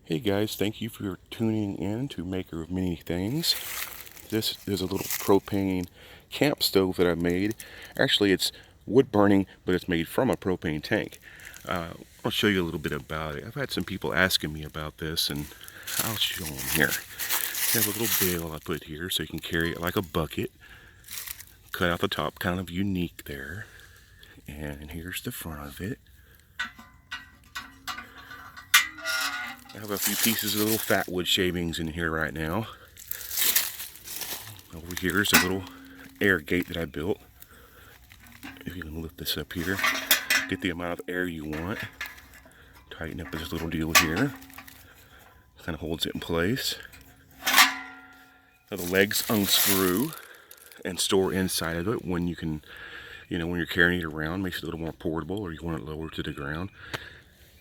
Hey guys, thank you for tuning in to Maker of Many Things. This is a little propane camp stove that I made. Actually, it's wood burning, but it's made from a propane tank. I'll show you a little bit about it. I've had some people asking me about this, and I'll show them here. I have a little bale I put here so you can carry it like a bucket. Cut out the top, kind of unique there. And here's the front of it. I have a few pieces of little fatwood shavings in here right now. Over here is a little air gate that I built. If you can lift this up here, get the amount of air you want. Tighten up this little deal here. Kind of holds it in place. Now the legs unscrew and store inside of it when you can, when you're carrying it around. Makes it a little more portable, or you want it lower to the ground.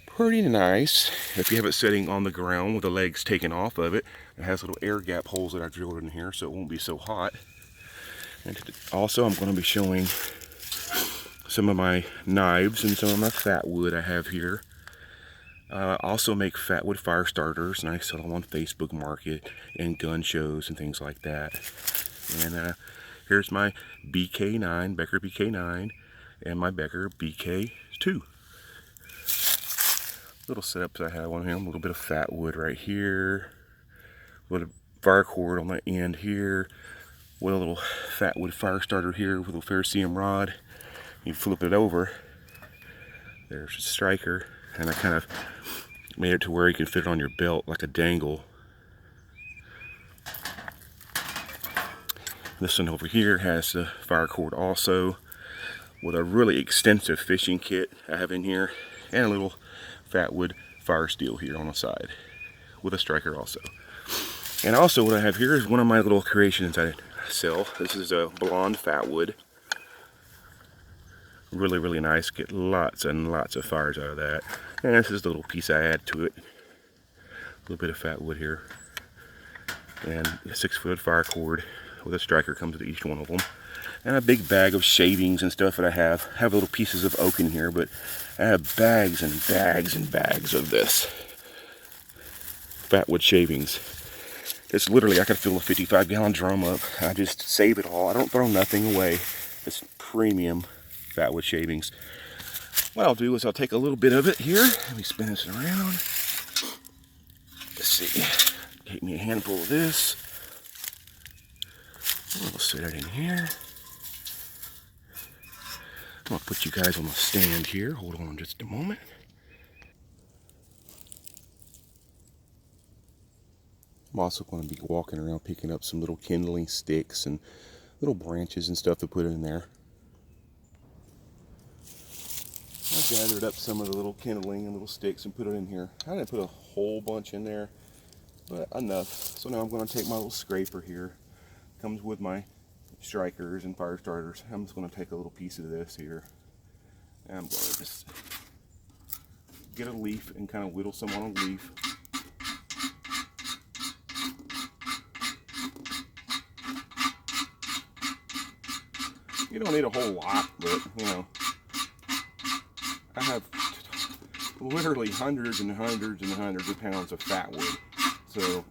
Pretty nice. If you have it sitting on the ground with the legs taken off of it, it has little air gap holes that I drilled in here so it won't be so hot. And also I'm going to be showing some of my knives and some of my fatwood I have here. I also make fatwood fire starters, and I sell them on Facebook Market and gun shows and things like that. And here's my BK9, Becker BK9, and my Becker BK2. Little setups I have on here, a little bit of fatwood right here, with a fire cord on the end here, with a little fatwood fire starter here with a little ferrocerium rod. You flip it over, there's a striker, and I kind of made it to where you can fit it on your belt like a dangle. This one over here has the fire cord also, with a really extensive fishing kit I have in here, and a little fatwood fire steel here on the side with a striker also. And also what I have here is one of my little creations I sell. This is a blonde fatwood. Really nice. Get lots and lots of fires out of that. And this is the little piece I add to it. A little bit of fatwood here. And a 6-foot fire cord with a striker comes with each one of them. And a big bag of shavings and stuff that I have. I have little pieces of oak in here, but I have bags and bags and bags of this fatwood shavings. It's literally, I could fill a 55-gallon drum up. I just save it all. I don't throw nothing away. It's premium fatwood shavings. What I'll do is I'll take a little bit of it here. Let me spin this around. Let's see. Take me a handful of this. We'll set it in here. I'm going to put you guys on the stand here. Hold on just a moment. I'm also going to be walking around picking up some little kindling sticks and little branches and stuff to put in there. I gathered up some of the little kindling and little sticks and put it in here. I didn't put a whole bunch in there, but enough. So now I'm going to take my little scraper here. Comes with my strikers and fire starters. I'm just going to take a little piece of this here. And I'm going to just get a leaf and kind of whittle some on a leaf. You don't need a whole lot, but I have literally hundreds and hundreds and hundreds of pounds of fatwood. So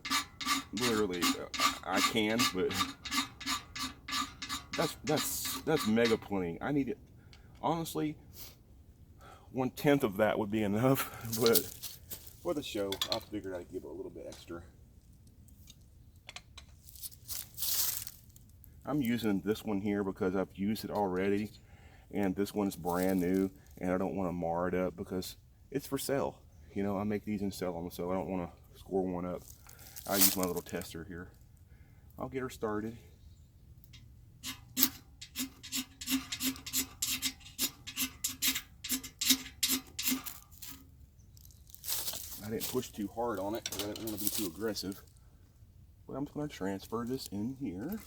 literally, I can, but that's mega plenty. I need it. Honestly, 1/10 of that would be enough, but for the show, I figured I'd give it a little bit extra. I'm using this one here because I've used it already, and this one's brand new, and I don't want to mar it up because it's for sale. I make these and sell them, so I don't want to score one up. I use my little tester here. I'll get her started. I didn't push too hard on it because I didn't want to be too aggressive. But I'm just going to transfer this in here.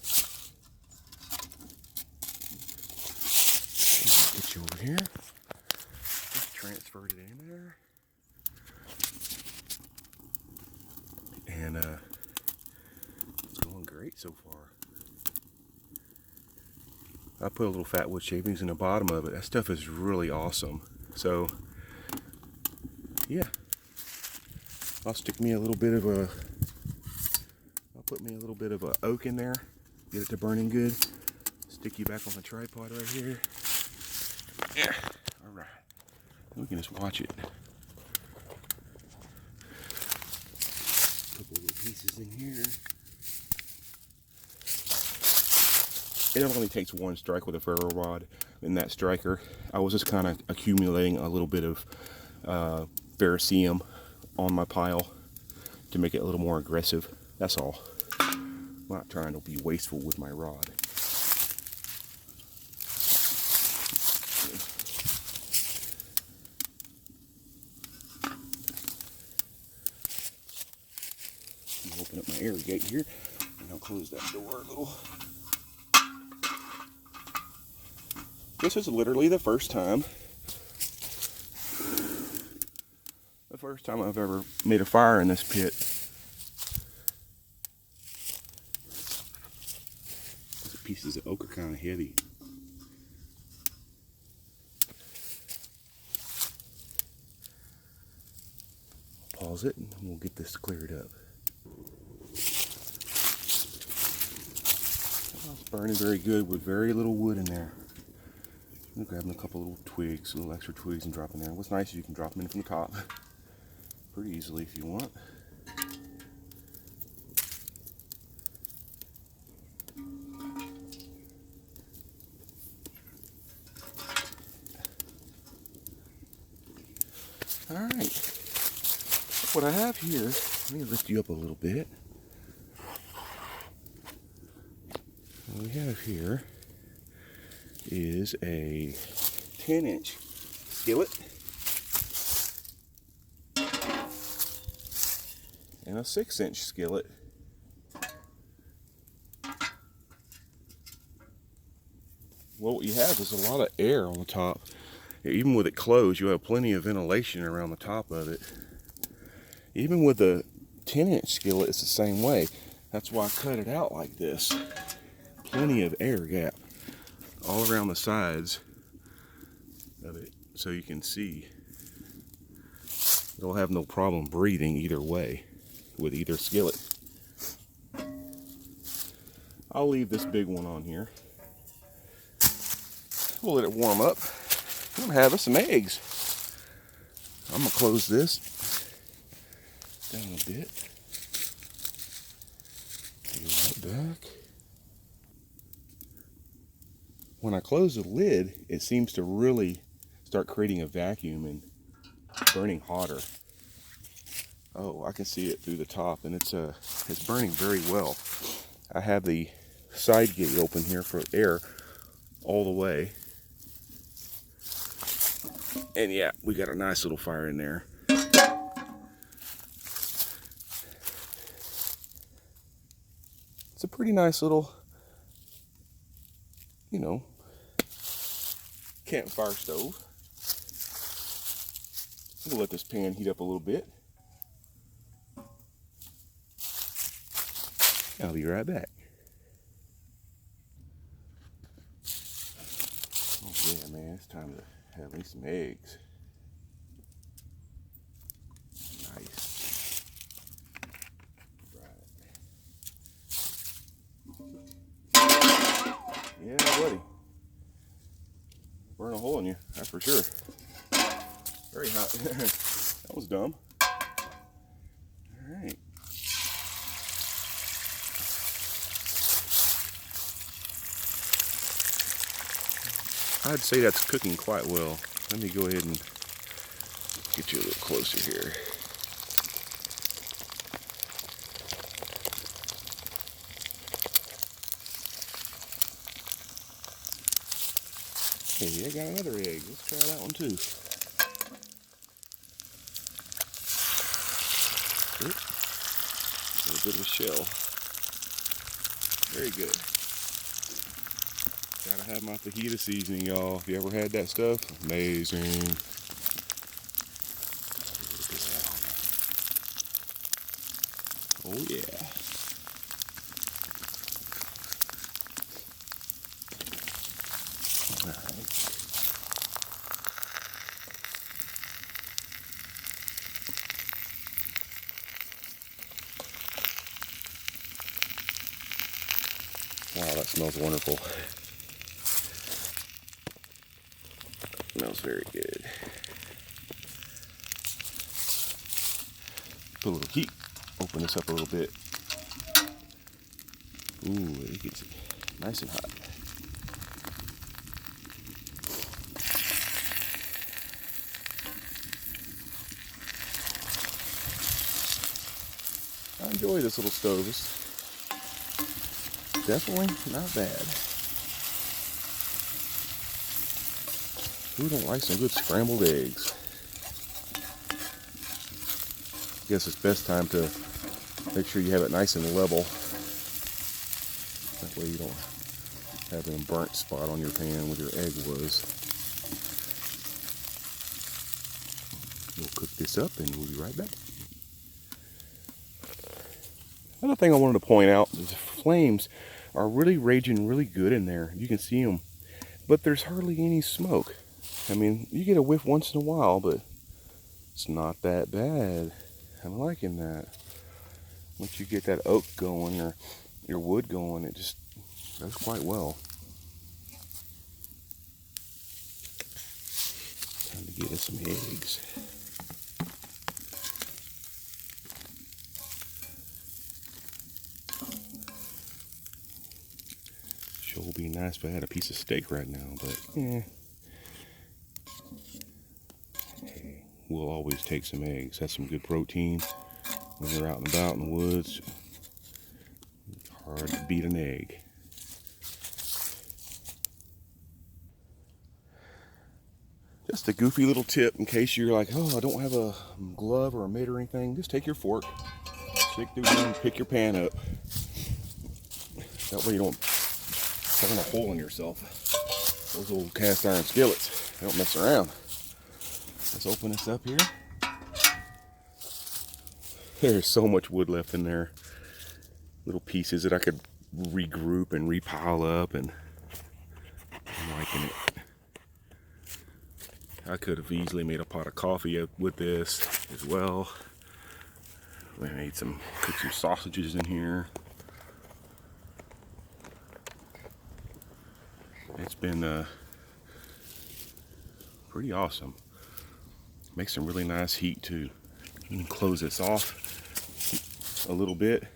Get you over here. Just transferred it in there. And it's going great so far. I put a little fatwood shavings in the bottom of it. That stuff is really awesome. So, yeah. I'll stick me a little bit of a, I'll put me a little bit of a oak in there, get it to burning good. Stick you back on the tripod right here. Yeah, all right. We can just watch it. Couple little pieces in here. It only takes one strike with a ferro rod in that striker. I was just kind of accumulating a little bit of ferrocerium on my pile to make it a little more aggressive. That's all. I'm not trying to be wasteful with my rod. Open up my air gate here, and I'll close that door a little. This is literally the first time I've ever made a fire in this pit. These pieces of oak are kind of heavy. Pause it, and we'll get this cleared up. It's burning very good with very little wood in there. I'm grabbing a couple little twigs, little extra twigs, and dropping there. What's nice is you can drop them in from the top pretty easily if you want. All right. What I have here, let me lift you up a little bit. What we have here is a 10-inch skillet and a 6-inch skillet. Well, what you have is a lot of air on the top. Even with it closed, you have plenty of ventilation around the top of it. Even with the 10-inch skillet, it's the same way. That's why I cut it out like this. Plenty of air gap all around the sides of it, so you can see it'll have no problem breathing either way with either skillet. I'll leave this big one on here. We'll let it warm up. I'm gonna have us some eggs. I'm gonna close this down a bit. Peel that back. When I close the lid, it seems to really start creating a vacuum and burning hotter. Oh, I can see it through the top, and it's burning very well. I have the side gate open here for air all the way. And yeah, we got a nice little fire in there. It's a pretty nice little, you know, campfire stove. We'll let this pan heat up a little bit. I'll be right back. Oh yeah, man, it's time to have me some eggs. Nice. Right. Yeah, buddy. Burn a hole in you, that's for sure. Very hot. That was dumb. Alright. I'd say that's cooking quite well. Let me go ahead and get you a little closer here. Hey, I got another egg. Let's try that one too. Oop. A little bit of a shell. Very good. Gotta have my fajita seasoning, y'all. If you ever had that stuff, amazing. Oh yeah. All right. Wow, that smells wonderful. Smells very good. Put a little heat. Open this up a little bit. Ooh, it gets nice and hot. I enjoy this little stove. It's definitely not bad. Who don't like some good scrambled eggs? I guess it's best time to make sure you have it nice and level. That way you don't have a burnt spot on your pan where your egg was. We'll cook this up and we'll be right back. Another thing I wanted to point out is the flames are really raging really good in there. You can see them, but there's hardly any smoke. I mean, you get a whiff once in a while, but it's not that bad. I'm liking that. Once you get that oak going or your wood going, it just does quite well. Time to get us some eggs. Sure would be nice if I had a piece of steak right now, but hey, we'll always take some eggs. That's some good protein when you're out and about in the woods. It's hard to beat an egg. Just a goofy little tip in case you're like, oh, I don't have a glove or a mitt or anything. Just take your fork, stick through there and pick your pan up. That way you don't burn a hole in yourself. Those old cast iron skillets, they don't mess around. Let's open this up here. There's so much wood left in there. Little pieces that I could regroup and repile up, and I'm liking it. I could have easily made a pot of coffee with this as well. We made cooked some sausages in here. It's been pretty awesome. Makes some really nice heat too. You can close this off a little bit.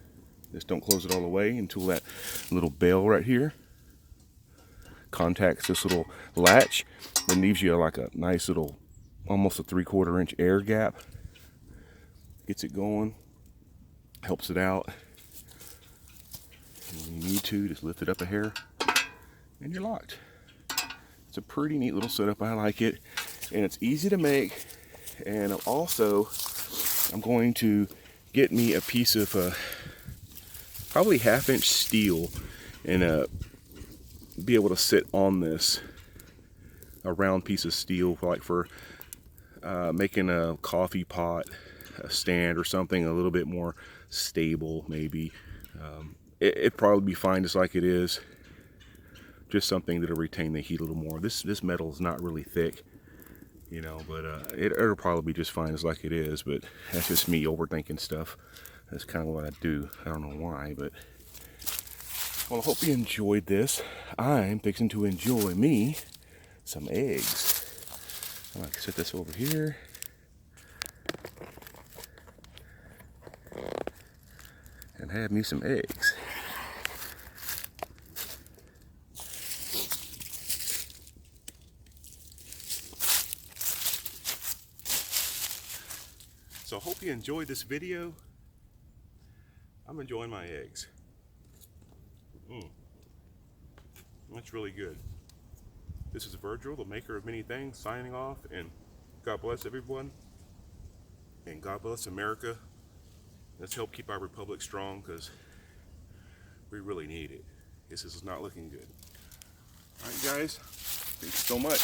Just don't close it all the way until that little bell right here contacts this little latch. Then leaves you like a nice little, almost a 3/4 inch air gap. Gets it going, helps it out. And when you need to, just lift it up a hair and you're locked. It's a pretty neat little setup. I like it, and it's easy to make. And I'm going to get me a piece of probably 1/2 inch steel and be able to sit on this, a round piece of steel, like for making a coffee pot, a stand or something a little bit more stable maybe. It'd probably be fine just like it is. Just something that'll retain the heat a little more. This metal is not really thick, you know, but it'll probably be just fine as like it is. But that's just me overthinking stuff. That's kind of what I do. I don't know why, but well, I hope you enjoyed this. I'm fixing to enjoy me some eggs. I'm gonna set this over here. And have me some eggs. So I hope you enjoyed this video. I'm enjoying my eggs. That's really good. This is Virgil, the maker of many things, signing off, and God bless everyone, and God bless America. Let's help keep our republic strong, because we really need it. This is not looking good. All right, guys, thank you so much.